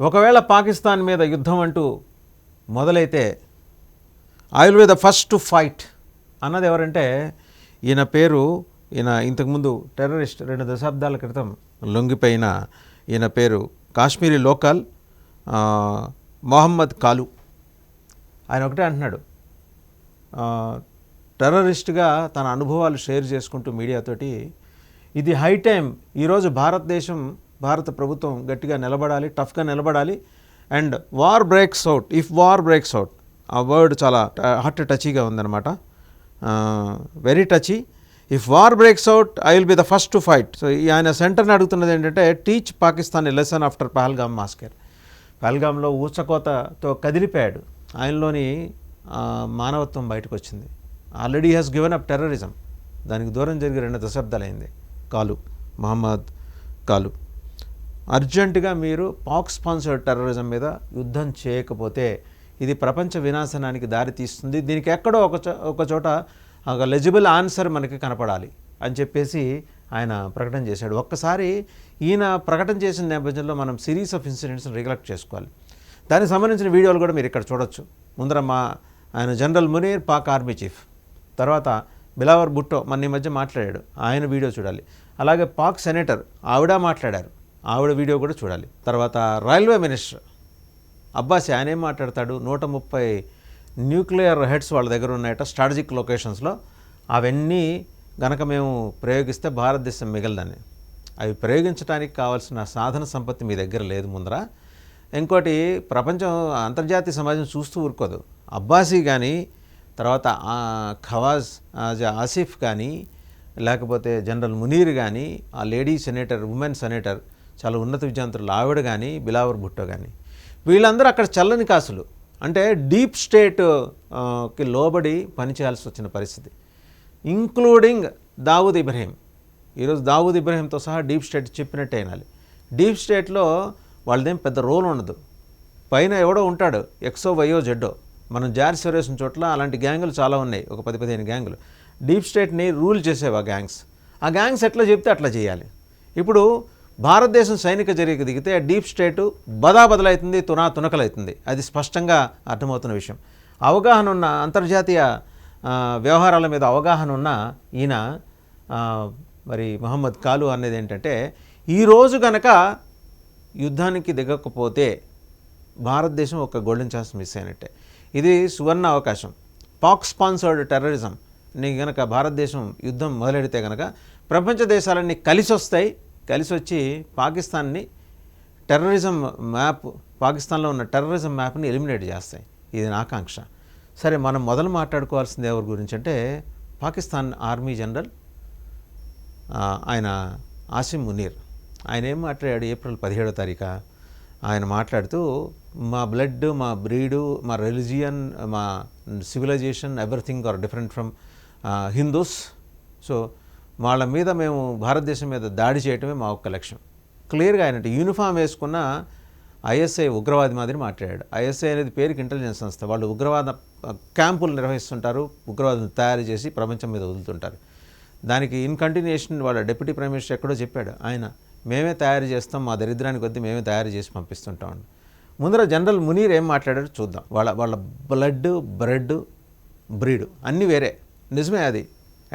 ఒకవేళ పాకిస్తాన్ మీద యుద్ధం అంటూ మొదలైతే I will be the first to fight అన్నది ఎవరంటే ఈయన ఇంతకుముందు టెర్రరిస్ట్ 2 దశాబ్దాల క్రితం లొంగిపోయిన ఈయన పేరు కాశ్మీరీ లోకల్ మొహమ్మద్ కాలు. ఆయన ఒకటే అంటున్నాడు, టెర్రరిస్ట్గా తన అనుభవాలు షేర్ చేసుకుంటూ మీడియాతోటి, ఇది హై టైం, ఈరోజు భారత ప్రభుత్వం గట్టిగా నిలబడాలి, టఫ్గా నిలబడాలి. And war breaks out, if war breaks out, ఆ వర్డ్ చాలా హార్ట్ టచీగా ఉందన్నమాట, very touchy. If war breaks out I will be the first to fight. So ఆయన సెంటర్ని అడుగుతున్నది ఏంటంటే, teach Pakistan a lesson after Pahalgam massacre. పహల్గామ్లో ఊచకోతతో కదిలిపోయాడు, ఆయనలోని మానవత్వం బయటకు వచ్చింది. Already has given up terrorism, దానికి దూరం జరిగి 2 దశాబ్దాలైంది. మొహమ్మద్ కాలు, అర్జెంటుగా మీరు పాక్ స్పాన్సర్డ్ టెర్రరిజం మీద యుద్ధం చేయకపోతే ఇది ప్రపంచ వినాశనానికి దారి తీస్తుంది. దీనికి ఎక్కడో ఒక చోట ఒక లెజిబుల్ ఆన్సర్ మనకి కనపడాలి అని చెప్పేసి ఆయన ప్రకటన చేశాడు. ఒక్కసారి ఈయన ప్రకటన చేసిన నేపథ్యంలో మనం సిరీస్ ఆఫ్ ఇన్సిడెంట్స్ని రికలెక్ట్ చేసుకోవాలి. దానికి సంబంధించిన వీడియోలు కూడా మీరు ఇక్కడ చూడొచ్చు. ముందర ఆయన general Munir, Pak army chief, తర్వాత బిలావర్ భుట్టో మన ఈ మధ్య మాట్లాడాడు, ఆయన వీడియో చూడాలి. అలాగే పాక్ సెనేటర్ ఆవిడ మాట్లాడారు, ఆవిడ వీడియో కూడా చూడాలి. తర్వాత రైల్వే మినిస్టర్ అబ్బాసి ఆయన ఏం మాట్లాడతాడు, 130 న్యూక్లియర్ హెడ్స్ వాళ్ళ దగ్గర ఉన్నాయట స్ట్రాటజిక్ లొకేషన్స్లో, అవన్నీ గనక మేము ప్రయోగిస్తే భారతదేశం మిగలదని. అవి ప్రయోగించడానికి కావాల్సిన సాధన సంపత్తి మీ దగ్గర లేదు ముందర. ఇంకోటి, ప్రపంచం అంతర్జాతీయ సమాజం చూస్తూ ఊరుకోదు. అబ్బాసీ కానీ, తర్వాత ఖవాజ్ ఆసిఫ్ కానీ, లేకపోతే జనరల్ మునీర్ కానీ, ఆ లేడీ సెనేటర్, ఉమెన్ సెనేటర్, చాలా ఉన్నత విద్యావంతులు ఆవిడ కానీ, బిలావర్ భుట్టో కానీ, వీళ్ళందరూ అక్కడ చల్లని కాసులు, అంటే డీప్ స్టేట్కి లోబడి పనిచేయాల్సి వచ్చిన పరిస్థితి, ఇంక్లూడింగ్ దావూద్ ఇబ్రహీం. ఈరోజు దావూద్ ఇబ్రహీంతో సహా డీప్ స్టేట్ చెప్పినట్టే అయినాలి. డీప్ స్టేట్లో వాళ్ళదేం పెద్ద రోల్ ఉండదు, పైన ఎవడో ఉంటాడు, ఎక్సో వైయో జెడ్డో. మనం జార్జ్ సొరేసిన చోట్ల అలాంటి గ్యాంగులు చాలా ఉన్నాయి, ఒక 10-15 గ్యాంగులు డీప్ స్టేట్ని రూల్ చేసేవి. ఆ గ్యాంగ్స్ ఎట్లా చెప్తే అట్లా చేయాలి. ఇప్పుడు భారతదేశం సైనిక చర్యకు దిగితే డీప్ స్టేటు బదాబదలవుతుంది, తునకలవుతుంది. అది స్పష్టంగా అర్థమవుతున్న విషయం. అవగాహన ఉన్న, అంతర్జాతీయ వ్యవహారాల మీద అవగాహన ఉన్న ఈయన మరి మొహమ్మద్ కాలు అనేది ఏంటంటే, ఈరోజు కనుక యుద్ధానికి దిగకపోతే భారతదేశం ఒక గోల్డెన్ ఛాన్స్ మిస్ అయినట్టే. ఇది సువర్ణ అవకాశం. పాక్ స్పాన్సర్డ్ టెర్రరిజం ని కనుక భారతదేశం యుద్ధం మొదలెడితే కనుక ప్రపంచ దేశాలన్నీ కలిసి వచ్చి పాకిస్తాన్ని టెర్రరిజం మ్యాప్, పాకిస్తాన్లో ఉన్న టెర్రరిజం మ్యాప్ని ఎలిమినేట్ చేస్తాయి. ఇది నా ఆకాంక్ష. సరే, మనం మొదలు మాట్లాడుకోవాల్సింది ఎవరి గురించి అంటే, పాకిస్తాన్ ఆర్మీ జనరల్ ఆయన ఆసిమ్ మునీర్. ఆయన ఏం మాట్లాడాడు ఏప్రిల్ 17వ తారీఖు ఆయన మాట్లాడుతూ, మా బ్లడ్, మా బ్రీడు, మా రిలిజియన్, మా civilisation, everything are different from Hindus. So వాళ్ళ మీద మేము భారతదేశం మీద దాడి చేయటమే మా ఒక్క లక్ష్యం. క్లియర్గా ఆయన యూనిఫామ్ వేసుకున్న ఐఎస్ఐ ఉగ్రవాది మాదిరి మాట్లాడాడు. ఐఎస్ఐ అనేది పేరుకి ఇంటెలిజెన్స్ సంస్థ. వాళ్ళు ఉగ్రవాద క్యాంపులు నిర్వహిస్తుంటారు, ఉగ్రవాదులు తయారు చేసి ప్రపంచం మీద వదులుతుంటారు. దానికి ఇన్ కంటిన్యూషన్ వాళ్ళ డిప్యూటీ ప్రైమ్ మినిస్టర్ ఎక్కడో చెప్పాడు, ఆయన మేమే తయారు చేస్తాం, మా దరిద్రానికి కొద్దీ మేమే తయారు చేసి పంపిస్తుంటాం. ముందర జనరల్ మునీర్ ఏం మాట్లాడారో చూద్దాం. వాళ్ళ బ్లడ్, బ్రెడ్, బ్రీడ్ అన్నీ వేరే, నిజమే అది.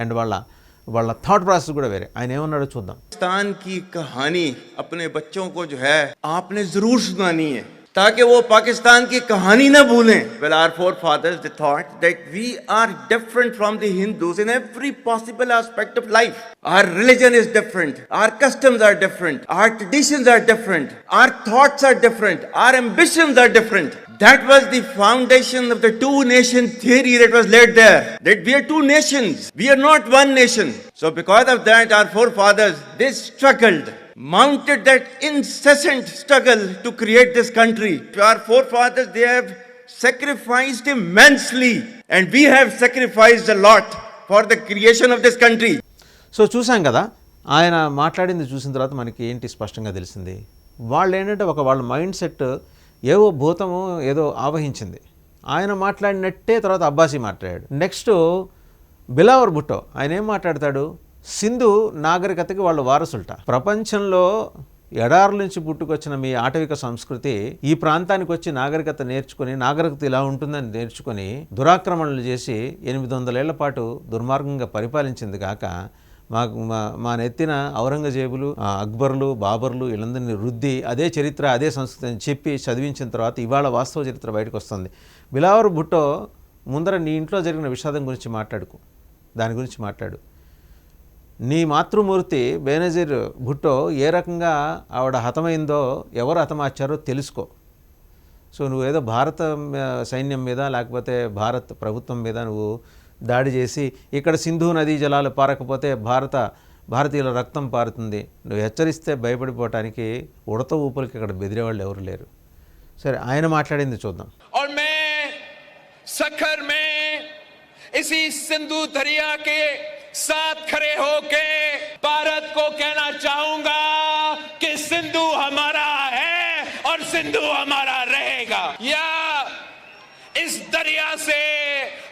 అండ్ వాళ్ళ థాట్ ప్రాసెస్ కూడా వేరే. ఆయన ఏమన్నాడో చూద్దాం. पाकिस्तान की कहानी अपने बच्चों को जो है आपने जरूर सुनानी है, ताकि वो पाकिस्तान की कहानी ना भूलें. Well, our forefathers they thought that we are different from the Hindus in every possible aspect of life. Our religion is different, our customs are different, our traditions are different, our thoughts are different, our ambitions are different. That was the foundation of the two-nation theory that was laid there. That we are two nations, we are not one nation. So because of that, our forefathers, they struggled, mounted that incessant struggle to create this country. Our forefathers, they have sacrificed immensely, and we have sacrificed a lot for the creation of this country. So చూసాం కదా, ఆయన మాట్లాడింది చూసిన తర్వాత మనకి ఏంటి స్పష్టంగా తెలిసింది. వాళ్ళు ఏంటంటే వాళ్ళ మైండ్ సెట్ ఏవో భూతము ఏదో ఆవహించింది. ఆయన మాట్లాడినట్టే తర్వాత అబ్బాసీ మాట్లాడాడు. నెక్స్ట్ బిలావర్ భుట్టో ఆయన ఏం మాట్లాడతాడు, సింధు నాగరికతకి వాళ్ళు వారసులట. ప్రపంచంలో ఎడారుల నుంచి పుట్టుకొచ్చిన మీ ఆటవిక సంస్కృతి ఈ ప్రాంతానికి వచ్చి నాగరికత నేర్చుకుని, నాగరికత ఇలా ఉంటుందని నేర్చుకుని దురాక్రమణలు చేసి 800 ఏళ్ల పాటు దుర్మార్గంగా పరిపాలించింది కాక మా నెత్తిన ఔరంగజేబులు, అక్బర్లు, బాబర్లు వీళ్ళందరినీ రుద్ది అదే చరిత్ర అదే సంస్కృతి అని చెప్పి చదివించిన తర్వాత ఇవాళ వాస్తవ చరిత్ర బయటకు వస్తుంది. బిలావర్ భుట్టో ముందర నీ ఇంట్లో జరిగిన విషాదం గురించి మాట్లాడుకు, దాని గురించి మాట్లాడు. నీ మాతృమూర్తి బేనజీర్ భుట్టో ఏ రకంగా ఆవిడ హతమైందో, ఎవరు హతమార్చారో తెలుసుకో. సో నువ్వేదో భారత సైన్యం మీద లేకపోతే భారత ప్రభుత్వం మీద నువ్వు దాడి చేసి ఇక్కడ సింధు నదీ జలాలు పారకపోతే భారతీయుల రక్తం పారుతుంది నువ్వు హెచ్చరిస్తే భయపడిపోవటానికి ఉడత ఊపులకి ఇక్కడ బెదిరేవాళ్ళు ఎవరు లేరు. సరే, ఆయన మాట్లాడింది చూద్దాం. सखर में इसी सिंधु दरिया के साथ खड़े होके भारत को कहना चाहूंगा कि सिंधु हमारा है और सिंधु हमारा रहेगा. या इस दरिया से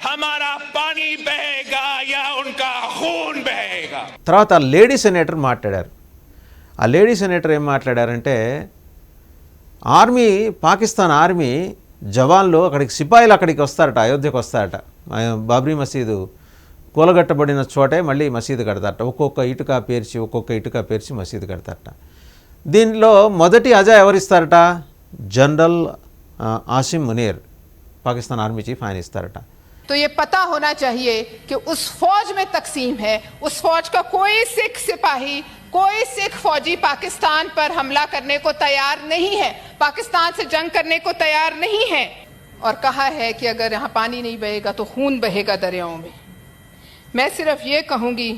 हमारा पानी बहेगा या उनका खून बहेगा. తర్వాత లేడీ సెనేటర్ మాట్లాడారు. ఆ లేడీ సెనేటర్ ఏం మాట్లాడారంటే, పాకిస్తాన్ ఆర్మీ జవాన్లు అక్కడికి సిపాయిలు అక్కడికి వస్తారట, అయోధ్యకు వస్తారట. బాబ్రీ మసీదు కూలగట్టబడిన చోటే మళ్ళీ మసీదు కడతారట. ఒక్కొక్క ఇటుక పేర్చి మసీదు కడతారట. దీనిలో మొదటి అజా ఎవరిస్తారట? General Asim Munir, Pakistan army chief, ఆయన ఇస్తారట. तो ये पता होना चाहिए कि उस फौज में तकसीम है, उस फौज का कोई सिख सिपाही, कोई सिख फौजी पाकिस्तान पर हमला करने को तैयार नहीं है, पाकिस्तान से जंग करने को तैयार नहीं है. और कहा है कि अगर यहाँ पानी नहीं बहेगा तो खून बहेगा दरियाओं में. मैं सिर्फ ये कहूंगी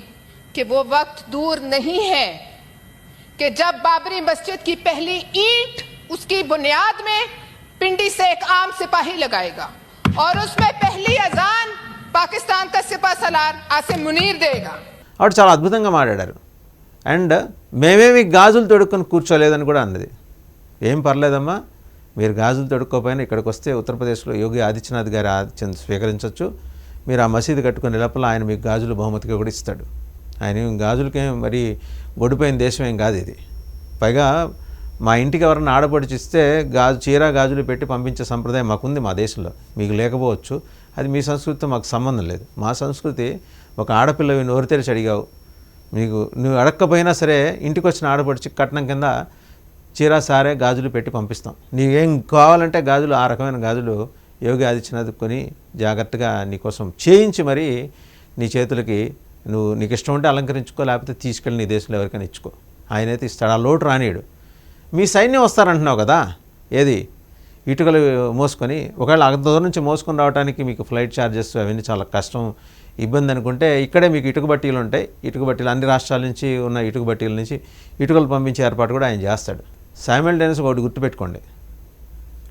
कि वो वक्त दूर नहीं है कि जब बाबरी मस्जिद की पहली ईंट उसकी बुनियाद में पिंडी से एक आम सिपाही लगाएगा और उसमें पहली अजान पाकिस्तान का सिपा सलार आसिम मुनीर देगा. ఆవిడ చాలా అద్భుతంగా మాట్లాడారు. అండ్ మేమేమి గాజులు తొడుక్కొని కూర్చోలేదని కూడా అన్నది. ఏం పర్లేదమ్మా, మీరు గాజులు తొడుక్కోపోయినా ఇక్కడికి వస్తే ఉత్తరప్రదేశ్లో యోగి ఆదిత్యనాథ్ గారి ఆతిథ్యం స్వీకరించవచ్చు. మీరు ఆ మసీదు కట్టుకునే లోపల ఆయన మీకు గాజులు బహుమతిగా కూడా ఇస్తాడు. ఆయన గాజులకేం మరి గొడిపోయిన దేశం ఏం కాదు ఇది. పైగా మా ఇంటికి ఎవరన్నా ఆడపడిచిస్తే చీర గాజులు పెట్టి పంపించే సంప్రదాయం మాకుంది మా దేశంలో. మీకు లేకపోవచ్చు, అది మీ సంస్కృతితో మాకు సంబంధం లేదు. మా సంస్కృతి ఒక ఆడపిల్లవి నోరు తెరిచి అడిగావు, నువ్వు అడక్కపోయినా సరే ఇంటికి వచ్చిన ఆడపడిచి కట్నం కింద చీర సారే గాజులు పెట్టి పంపిస్తాం. నీకేం కావాలంటే గాజులు, ఆ రకమైన గాజులు యోగి కొని జాగ్రత్తగా నీకోసం చేయించి మరి నీ చేతులకి నీకు ఇష్టం ఉంటే అలంకరించుకో, లేకపోతే తీసుకెళ్ళి నీ దేశంలో ఎవరికైనా ఇచ్చుకో. ఆయనైతే ఇస్తాడు, ఆ లోటు రానియడు. మీ సైన్యం వస్తారంటున్నావు కదా, ఏది ఇటుకలు మోసుకొని, ఒకవేళ అంత దూరం నుంచి మోసుకొని రావడానికి మీకు ఫ్లైట్ ఛార్జెస్ అవన్నీ చాలా కష్టం, ఇబ్బంది అనుకుంటే ఇక్కడే మీకు ఇటుక బట్టీలు ఉంటాయి. ఇటుక బట్టీలు అన్ని రాష్ట్రాల నుంచి ఉన్న ఇటుక బట్టీల నుంచి ఇటుకలు పంపించే ఏర్పాటు కూడా ఆయన చేస్తాడు. సైమల్టేనియస్గా ఒకటి గుర్తుపెట్టుకోండి,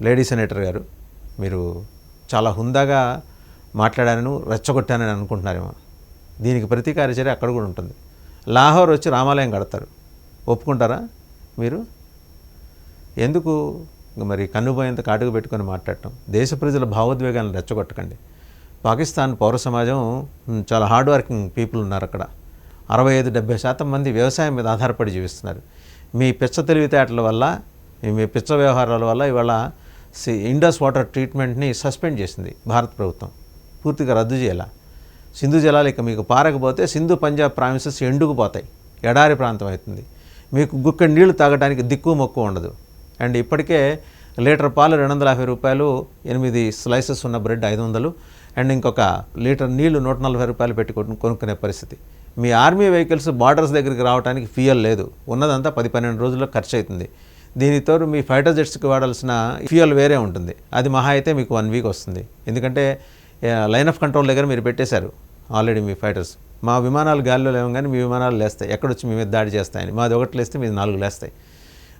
లేడీ సెనేటర్ గారు, మీరు చాలా హుందాగా మాట్లాడానని రెచ్చగొట్టానని అనుకుంటున్నారేమో. దీనికి ప్రతీకార చర్య అక్కడ కూడా ఉంటుంది. లాహోర్ వచ్చి రామాలయం కడతారు, ఒప్పుకుంటారా మీరు? ఎందుకు మరి కన్నుపోయేంత కాటుకు పెట్టుకొని మాట్లాడటం? దేశ ప్రజల భావోద్వేగాలను రెచ్చగొట్టకండి. పాకిస్తాన్ పౌర సమాజం చాలా హార్డ్ వర్కింగ్ పీపుల్ ఉన్నారు అక్కడ. 65-70% మంది వ్యవసాయం మీద ఆధారపడి జీవిస్తున్నారు. మీ పిచ్చ తెలివితేటల వల్ల, మీ పిచ్చ వ్యవహారాల వల్ల ఇవాళ ఇండస్ వాటర్ ట్రీట్మెంట్ని సస్పెండ్ చేసింది భారత ప్రభుత్వం, పూర్తిగా రద్దు చేయాల. సింధు జలాలు ఇక మీకు పారకపోతే సింధు పంజాబ్ ప్రావిన్సెస్ ఎండుకుపోతాయి, ఎడారి ప్రాంతం అవుతుంది. మీకు గుక్క నీళ్లు తాగడానికి దిక్కు మొక్కు ఉండదు. అండ్ ఇప్పటికే లీటర్ పాలు 250 రూపాయలు, 8 స్లైసెస్ ఉన్న బ్రెడ్ 500, అండ్ ఇంకొక లీటర్ నీళ్లు 140 రూపాయలు పెట్టి కొనుక్కునే పరిస్థితి. మీ ఆర్మీ వెహికల్స్ బార్డర్స్ దగ్గరికి రావడానికి ఫ్యూయల్ లేదు, ఉన్నదంతా 10-12 రోజుల్లో ఖర్చు అవుతుంది. దీనితో మీ ఫైటర్ జెట్స్కి వాడాల్సిన ఫ్యూయల్ వేరే ఉంటుంది, అది మహా అయితే మీకు 1 వీక్ వస్తుంది. ఎందుకంటే లైన్ ఆఫ్ కంట్రోల్ దగ్గర మీరు పెట్టేశారు ఆల్రెడీ మీ ఫైటర్స్. మా విమానాలు గాలిలో లేవగానే మీ విమానాలు లేస్తాయి, ఎక్కడొచ్చి మీ మీద దాడి చేస్తాయని. మాది ఒకటి లేస్తే మీది 4 లేస్తాయి.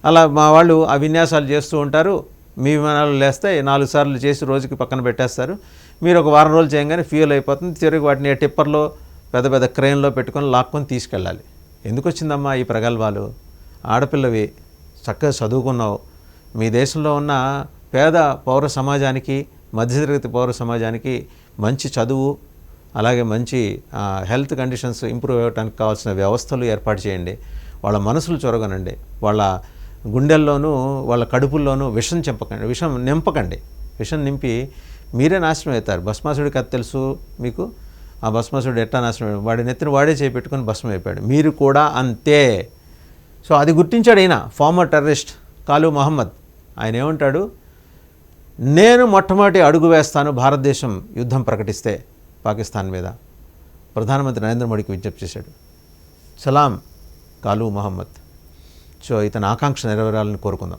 అలా మా వాళ్ళు ఆ విన్యాసాలు చేస్తూ ఉంటారు. మీ విమానాలు లేస్తాయి, 4 సార్లు చేసి రోజుకి పక్కన పెట్టేస్తారు. మీరు ఒక వారం రోజులు చేయగానే ఫ్యూయల్ అయిపోతుంది. తిరిగి వాటిని టిప్పర్లో పెద్ద పెద్ద క్రెయిన్లో పెట్టుకొని లాక్కొని తీసుకెళ్ళాలి. ఎందుకు వచ్చిందమ్మా ఈ ప్రగల్భాలు? ఆడపిల్లవి, చక్కగా చదువుకున్నావు, మీ దేశంలో ఉన్న పేద పౌర సమాజానికి, మధ్యతరగతి పౌర సమాజానికి మంచి చదువు, అలాగే మంచి హెల్త్ కండిషన్స్ ఇంప్రూవ్ అవ్వడానికి కావాల్సిన వ్యవస్థలు ఏర్పాటు చేయండి. వాళ్ళ మనసులు చొరగనండి, వాళ్ళ గుండెల్లోనూ వాళ్ళ కడుపుల్లోనూ విషం నింపకండి. విషం నింపి మీరే నాశనం అవుతారు. భస్మాసుడి కథ తెలుసు మీకు. ఆ భస్మాసుడు ఎట్టా నాశనం అయ్యాడు, వాడి నెత్తిని వాడే చేపెట్టుకొని భస్మం అయిపోయాడు. మీరు కూడా అంతే. సో అది గుర్తించాడు ఈయన ఫార్మర్ టెర్రరిస్ట్ కాలు మహమ్మద్. ఆయన ఏమంటాడు, నేను మొట్టమొదటి అడుగు వేస్తాను భారతదేశం యుద్ధం ప్రకటిస్తే పాకిస్తాన్ మీద. ప్రధానమంత్రి నరేంద్ర మోడీకి విజ్ఞప్తి చేశాడు. సలాం కాలు మహమ్మద్. సో ఇతని ఆకాంక్ష నెరవేరాలని కోరుకుందాం.